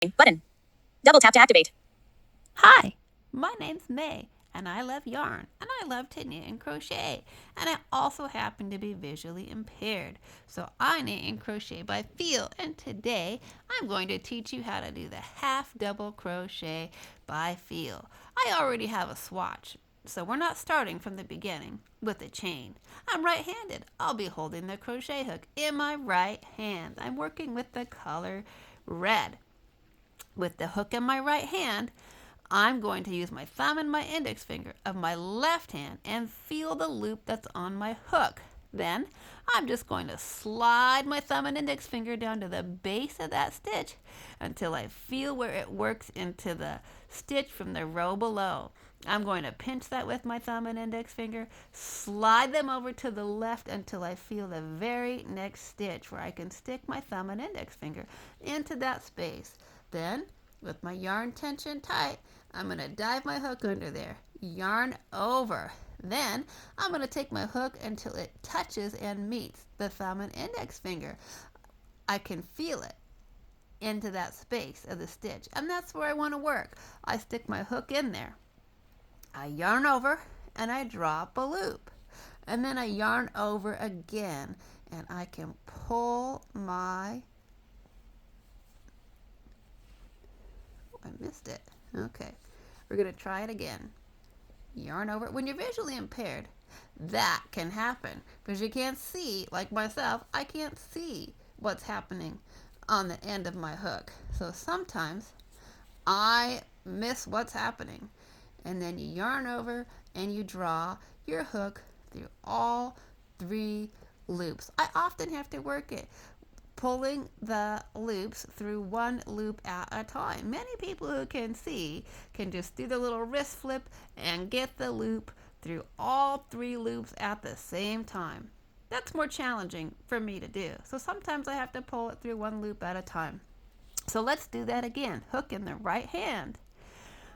Button. Double tap to activate. Hi, my name's May, and I love yarn, and I love to knit and crochet, and I also happen to be visually impaired. So I knit and crochet by feel, and today I'm going to teach you how to do the half double crochet by feel. I already have a swatch, so we're not starting from the beginning with a chain. I'm right-handed. I'll be holding the crochet hook in my right hand. I'm working with the color red. With the hook in my right hand, I'm going to use my thumb and my index finger of my left hand and feel the loop that's on my hook. Then I'm just going to slide my thumb and index finger down to the base of that stitch until I feel where it works into the stitch from the row below. I'm going to pinch that with my thumb and index finger, slide them over to the left until I feel the very next stitch where I can stick my thumb and index finger into that space. Then, with my yarn tension tight, I'm going to dive my hook under there, yarn over. Then I'm going to take my hook until it touches and meets the thumb and index finger. I can feel it into that space of the stitch, and that's where I want to work. I stick my hook in there. I yarn over and I drop a loop. And then I yarn over again, and I can pull my... I missed it. Okay. We're going to try it again. Yarn over. When you're visually impaired, that can happen because you can't see, like myself, I can't see what's happening on the end of my hook. So sometimes I miss what's happening. And then you yarn over and you draw your hook through all 3 loops. I often have to work it pulling the loops through 1 loop at a time. Many people who can see can just do the little wrist flip and get the loop through all 3 loops at the same time. That's more challenging for me to do. So sometimes I have to pull it through 1 loop at a time. So let's do that again. Hook in the right hand.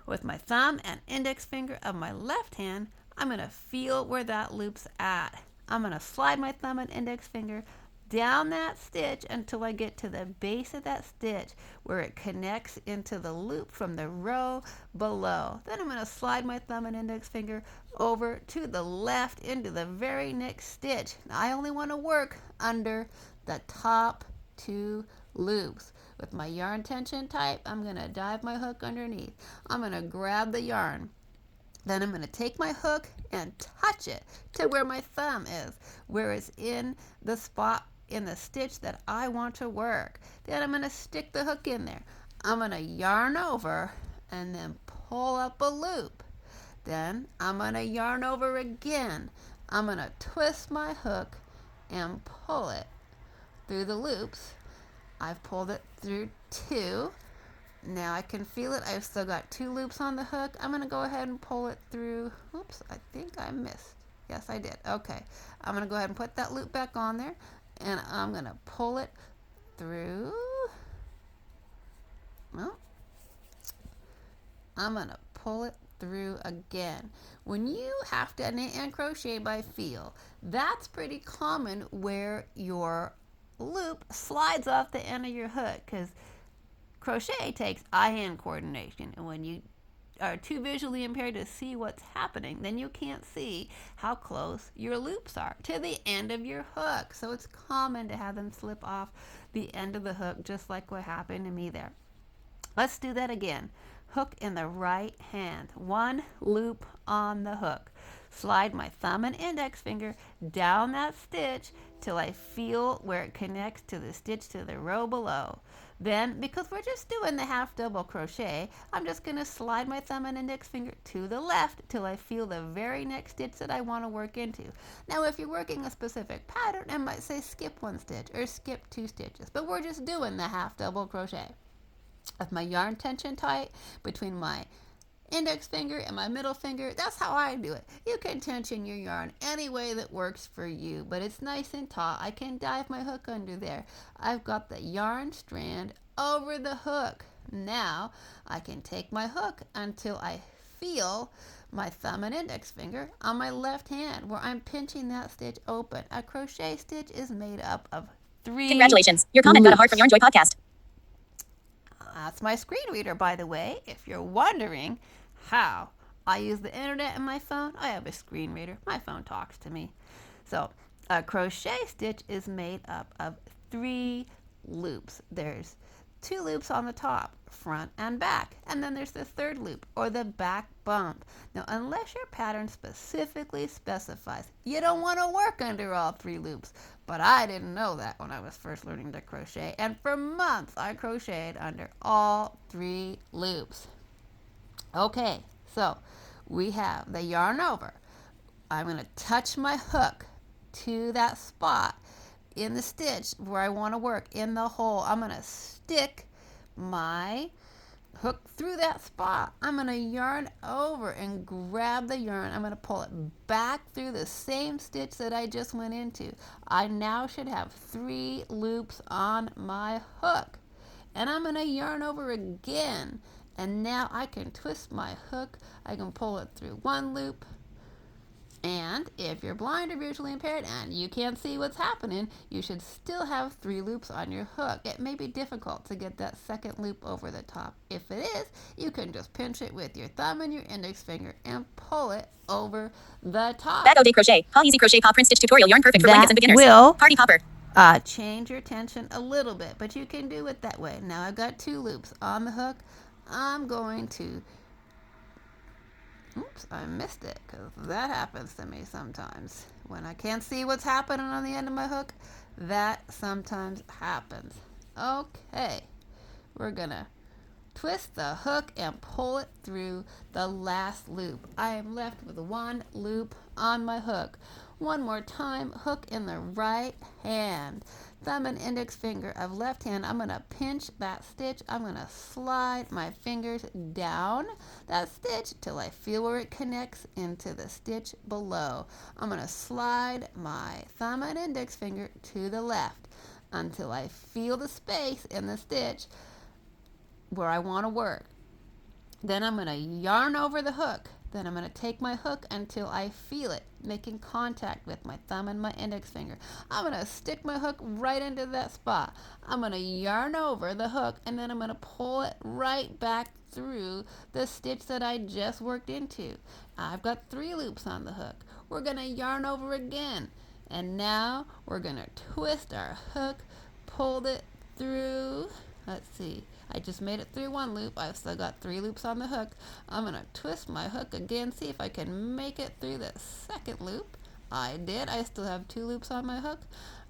With my thumb and index finger of my left hand, I'm going to feel where that loop's at. I'm going to slide my thumb and index finger down that stitch until I get to the base of that stitch where it connects into the loop from the row below. Then I'm going to slide my thumb and index finger over to the left into the very next stitch. Now, I only want to work under the top 2 loops. With my yarn tension tight, I'm going to dive my hook underneath. I'm going to grab the yarn. Then I'm going to take my hook and touch it to where my thumb is, where it's in the spot in the stitch that I want to work. Then I'm going to stick the hook in there. I'm going to yarn over and then pull up a loop. Then I'm going to yarn over again. I'm going to twist my hook and pull it through the loops. I've pulled it through 2. Now I can feel it. I've still got 2 loops on the hook. I'm going to go ahead and pull it through. Oops, I think I missed. Yes, I did. Okay. I'm going to go ahead and put that loop back on there, and I'm going to pull it through. Well, I'm going to pull it through again. When you have to knit and crochet by feel, that's pretty common where your loop slides off the end of your hook, because crochet takes eye-hand coordination, and when you are too visually impaired to see what's happening, then you can't see how close your loops are to the end of your hook. So it's common to have them slip off the end of the hook, just like what happened to me there. Let's do that again. Hook in the right hand, 1 loop on the hook. Slide my thumb and index finger down that stitch till I feel where it connects to the stitch to the row below. Then, because we're just doing the half double crochet, I'm just going to slide my thumb and index finger to the left till I feel the very next stitch that I want to work into. Now, if you're working a specific pattern, I might say skip 1 stitch or skip 2 stitches, but we're just doing the half double crochet. With my yarn tension tight between my index finger and my middle finger, that's how I do it. You can tension your yarn any way that works for you, but it's nice and taut. I can dive my hook under there. I've got the yarn strand over the hook. Now I can take my hook until I feel my thumb and index finger on my left hand where I'm pinching that stitch open. A crochet stitch is made up of 3 Congratulations. Your comment got a heart from Yarn Joy podcast. That's my screen reader, by the way. If you're wondering how I use the internet and my phone, I have a screen reader. My phone talks to me. So a crochet stitch is made up of 3 loops. There's 2 loops on the top, front and back, and then there's the 3rd loop, or the back bump. Now, unless your pattern specifically specifies, you don't want to work under all 3 loops. But I didn't know that when I was first learning to crochet, and for months I crocheted under all 3 loops. Okay, so we have the yarn over. I'm going to touch my hook to that spot in the stitch where I want to work in the hole. I'm going to stick my hook through that spot. I'm going to yarn over and grab the yarn. I'm going to pull it back through the same stitch that I just went into. I now should have 3 loops on my hook. And I'm going to yarn over again. And now I can twist my hook. I can pull it through 1 loop. And if you're blind or visually impaired and you can't see what's happening, you should still have 3 loops on your hook. It may be difficult to get that 2nd loop over the top. If it is, you can just pinch it with your thumb and your index finger and pull it over the top. Bago de crochet. Paul Easy Crochet Pop Print Stitch Tutorial Yarn perfect for blankets and beginners. Will Party popper. change your tension a little bit, but you can do it that way. Now I've got 2 loops on the hook. I'm going to oops, I missed it, because that happens to me sometimes. When I can't see what's happening on the end of my hook, that sometimes happens. Okay, we're going to twist the hook and pull it through the last loop. I am left with 1 loop on my hook. One more time, hook in the right hand. Thumb and index finger of left hand. I'm going to pinch that stitch. I'm going to slide my fingers down that stitch till I feel where it connects into the stitch below. I'm going to slide my thumb and index finger to the left until I feel the space in the stitch where I want to work. Then I'm going to yarn over the hook. Then I'm going to take my hook until I feel it making contact with my thumb and my index finger. I'm going to stick my hook right into that spot. I'm going to yarn over the hook, and then I'm going to pull it right back through the stitch that I just worked into. I've got 3 loops on the hook. We're going to yarn over again. And now we're going to twist our hook, pulled it through. Let's see. I just made it through 1 loop. I've still got 3 loops on the hook. I'm going to twist my hook again, see if I can make it through the 2nd loop. I did. I still have 2 loops on my hook.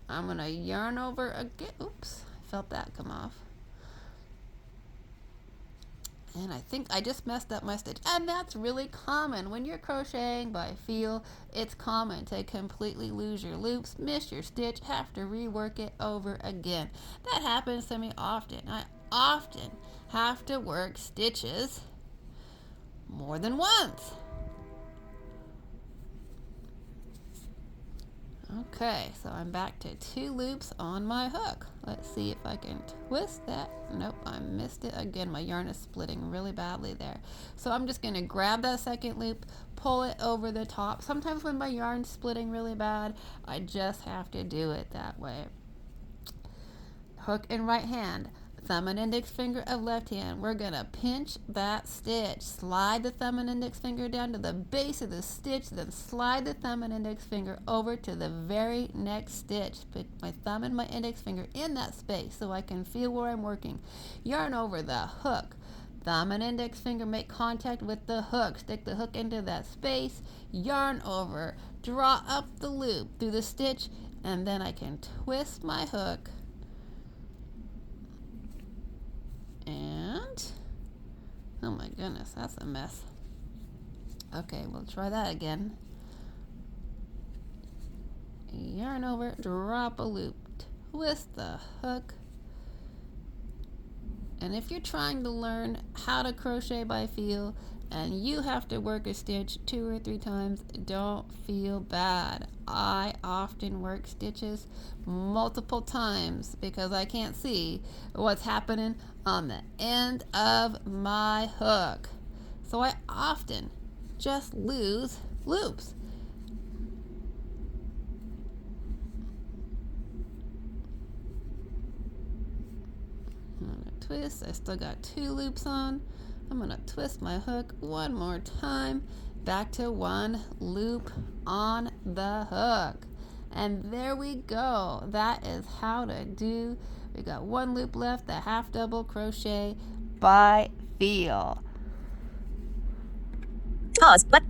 I'm going to yarn over again. Oops, I felt that come off. And I think I just messed up my stitch. And that's really common. When you're crocheting by feel, it's common to completely lose your loops, miss your stitch, have to rework it over again. That happens to me often. I often have to work stitches more than once. Okay, so I'm back to 2 loops on my hook. Let's see if I can twist that. Nope, I missed it again. My yarn is splitting really badly there. So I'm just going to grab that 2nd loop, pull it over the top. Sometimes when my yarn's splitting really bad, I just have to do it that way. Hook in right hand. Thumb and index finger of left hand. We're going to pinch that stitch. Slide the thumb and index finger down to the base of the stitch, then slide the thumb and index finger over to the very next stitch. Put my thumb and my index finger in that space so I can feel where I'm working. Yarn over the hook. Thumb and index finger make contact with the hook. Stick the hook into that space. Yarn over. Draw up the loop through the stitch, and then I can twist my hook. And, oh my goodness, that's a mess. Okay, we'll try that again. Yarn over, drop a loop, twist the hook. And if you're trying to learn how to crochet by feel and you have to work a stitch 2 or 3 times, don't feel bad. I often work stitches multiple times because I can't see what's happening on the end of my hook. So I often just lose loops. I'm going to twist. I still got 2 loops on. I'm gonna twist my hook one more time, back to 1 loop on the hook. And there we go. That is how to do. We got 1 loop left, the half double crochet by feel. Pause. But